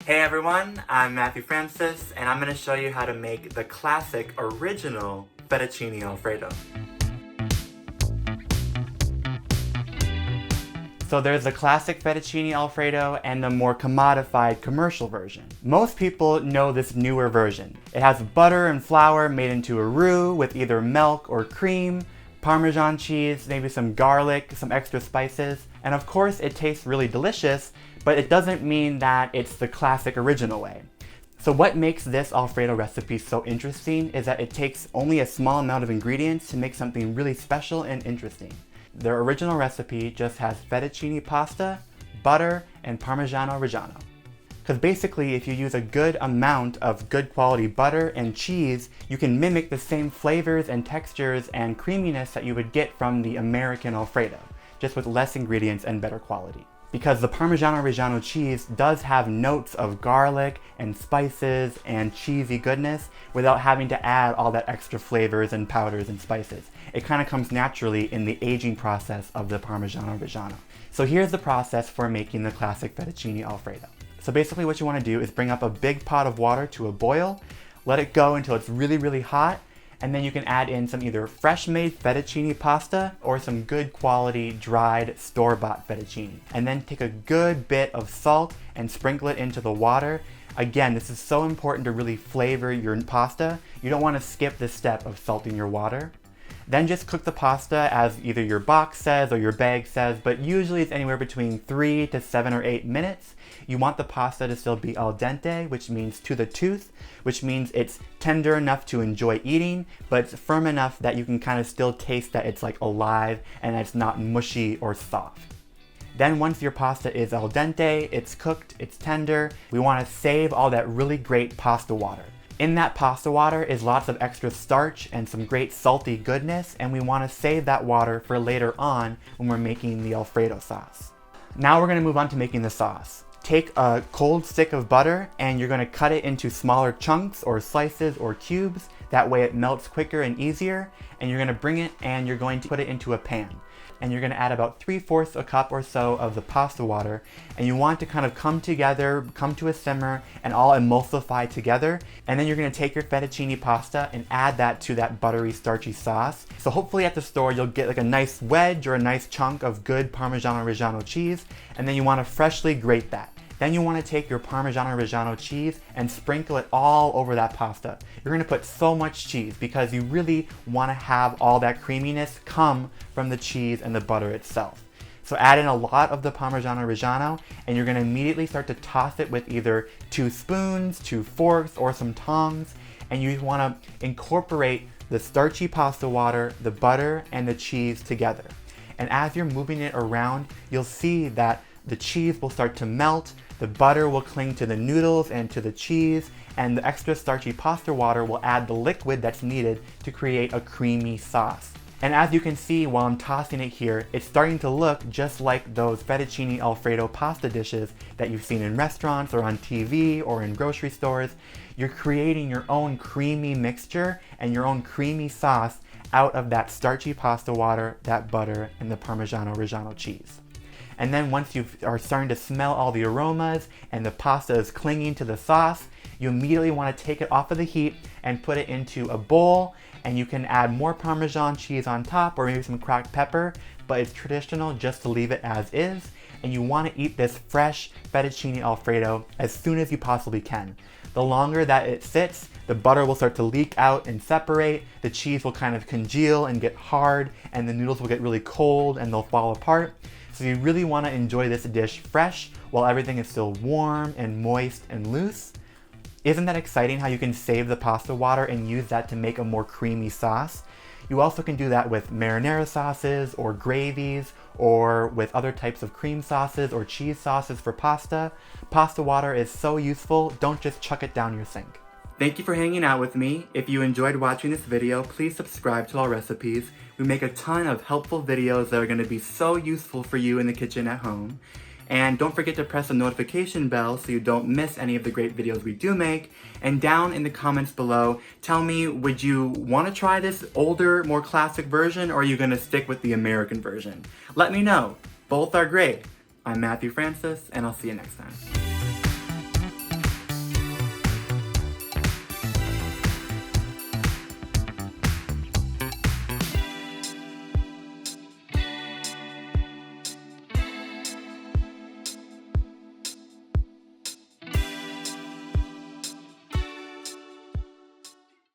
Hey everyone, I'm Matthew Francis, and I'm going to show you how to make the classic original fettuccine Alfredo. So there's the classic fettuccine Alfredo and the more commodified commercial version. Most people know this newer version. It has butter and flour made into a roux with either milk or cream, Parmesan cheese, maybe some garlic, some extra spices, and of course it tastes really delicious, but it doesn't mean that it's the classic original way. So what makes this Alfredo recipe so interesting is that it takes only a small amount of ingredients to make something really special and interesting. The original recipe just has fettuccine pasta, butter, and Parmigiano Reggiano. Because basically, if you use a good amount of good quality butter and cheese, you can mimic the same flavors and textures and creaminess that you would get from the American Alfredo, just with less ingredients and better quality. Because the Parmigiano Reggiano cheese does have notes of garlic and spices and cheesy goodness without having to add all that extra flavors and powders and spices. It kind of comes naturally in the aging process of the Parmigiano Reggiano. So here's the process for making the classic fettuccine Alfredo. So basically what you want to do is bring up a big pot of water to a boil, let it go until it's really hot, and then you can add in some either fresh-made fettuccine pasta or some good quality dried store-bought fettuccine. And then take a good bit of salt and sprinkle it into the water. Again, this is so important to really flavor your pasta. You don't want to skip this step of salting your water. Then just cook the pasta as either your box says or your bag says, but usually it's anywhere between 3 to 7 or 8 minutes. You want the pasta to still be al dente, which means to the tooth, which means it's tender enough to enjoy eating, but it's firm enough that you can kind of still taste that it's like alive and it's not mushy or soft. Then once your pasta is al dente, it's cooked, it's tender, we want to save all that really great pasta water. In that pasta water is lots of extra starch and some great salty goodness, and we want to save that water for later on when we're making the Alfredo sauce. Now we're going to move on to making the sauce. Take a cold stick of butter and you're going to cut it into smaller chunks or slices or cubes. That way it melts quicker and easier. And you're going to bring it and you're going to put it into a pan. And you're going to add about 3/4 a cup or so of the pasta water. And you want to kind of come together, come to a simmer, and all emulsify together. And then you're going to take your fettuccine pasta and add that to that buttery, starchy sauce. So hopefully at the store you'll get like a nice wedge or a nice chunk of good Parmigiano Reggiano cheese. And then you want to freshly grate that. Then you want to take your Parmigiano Reggiano cheese and sprinkle it all over that pasta. You're going to put so much cheese because you really want to have all that creaminess come from the cheese and the butter itself. So add in a lot of the Parmigiano Reggiano and you're going to immediately start to toss it with either 2 spoons, 2 forks, or some tongs. And you want to incorporate the starchy pasta water, the butter, and the cheese together. And as you're moving it around, you'll see that the cheese will start to melt, the butter will cling to the noodles and to the cheese, and the extra starchy pasta water will add the liquid that's needed to create a creamy sauce. And as you can see while I'm tossing it here, it's starting to look just like those fettuccine Alfredo pasta dishes that you've seen in restaurants or on TV or in grocery stores. You're creating your own creamy mixture and your own creamy sauce out of that starchy pasta water, that butter, and the Parmigiano Reggiano cheese. And then once you are starting to smell all the aromas and the pasta is clinging to the sauce, you immediately want to take it off of the heat and put it into a bowl, and you can add more Parmesan cheese on top or maybe some cracked pepper, but it's traditional just to leave it as is. And you want to eat this fresh fettuccine Alfredo as soon as you possibly can. The longer that it sits, the butter will start to leak out and separate, the cheese will kind of congeal and get hard, and the noodles will get really cold and they'll fall apart. So you really want to enjoy this dish fresh while everything is still warm and moist and loose. Isn't that exciting how you can save the pasta water and use that to make a more creamy sauce? You also can do that with marinara sauces or gravies or with other types of cream sauces or cheese sauces for pasta. Pasta water is so useful, don't just chuck it down your sink. Thank you for hanging out with me. If you enjoyed watching this video, please subscribe to Allrecipes. We make a ton of helpful videos that are going to be so useful for you in the kitchen at home. And don't forget to press the notification bell so you don't miss any of the great videos we do make. And down in the comments below, tell me, would you want to try this older, more classic version, or are you going to stick with the American version? Let me know. Both are great. I'm Matthew Francis, and I'll see you next time.